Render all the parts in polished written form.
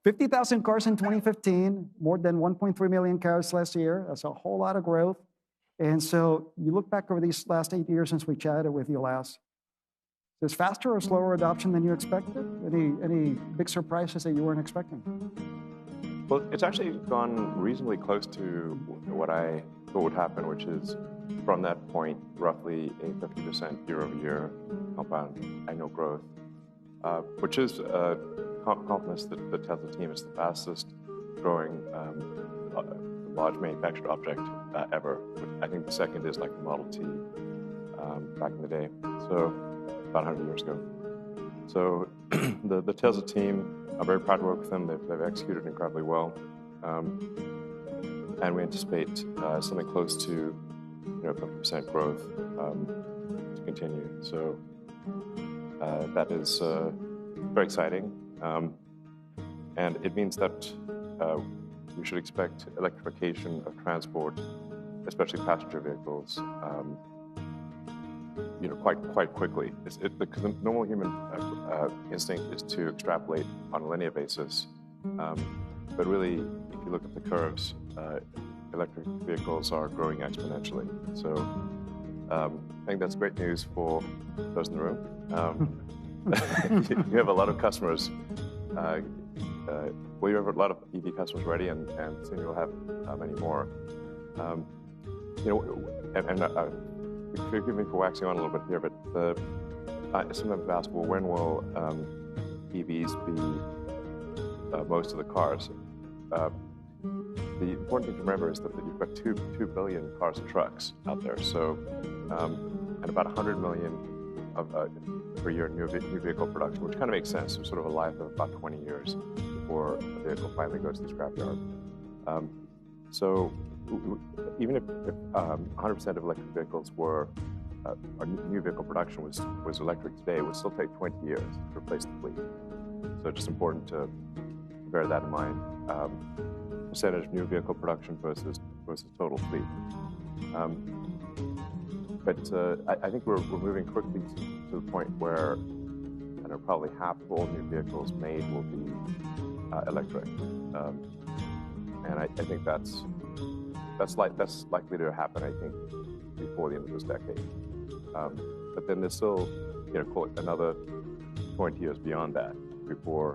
50,000 cars in 2015, more than 1.3 million cars last year. That's a whole lot of growth. And so you look back over these last 8 years since we chatted with you last, is faster or slower adoption than you expected? Any big surprises that you weren't expecting? Well, it's actually gone reasonably close to what I thought would happen, which is from that point, roughly a 50% year-over-year compound annual growth, which is confidence that the Tesla team is the fastest growing large manufactured object ever. I think the second is like the Model T back in the day, so about 100 years ago. So the Tesla team, I'm very proud to work with them. They've executed incredibly well, and we anticipate something close to 50% growth to continue. So that is very exciting, and it means that we should expect electrification of transport, especially passenger vehicles, quite quickly. Because the normal human instinct is to extrapolate on a linear basis, but really, if you look at the curves, electric vehicles are growing exponentially. So I think that's great news for those in the room. You have a lot of customers. Well, you have a lot of EV customers ready, and soon you'll have many more. Forgive me for waxing on a little bit here, but sometimes asked, well, when will EVs be most of the cars? The important thing to remember is that you've got 2 billion cars and trucks out there, so and about 100 million per year new vehicle production, which kind of makes sense. There's sort of a life of about 20 years before a vehicle finally goes to the scrapyard. So even if 100% of electric vehicles were, or new vehicle production was electric today, it would still take 20 years to replace the fleet. So it's just important to bear that in mind. Percentage of new vehicle production versus total fleet. But I think we're moving quickly to the point where probably half of all new vehicles made will be electric, and I think that's likely to happen. I think before the end of this decade. But then there's still call it another 20 years beyond that before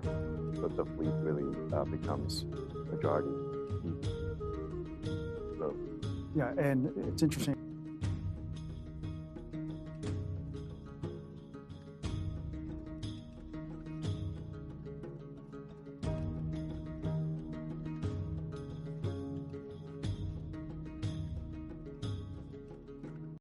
the fleet really becomes majority. So yeah, and it's interesting.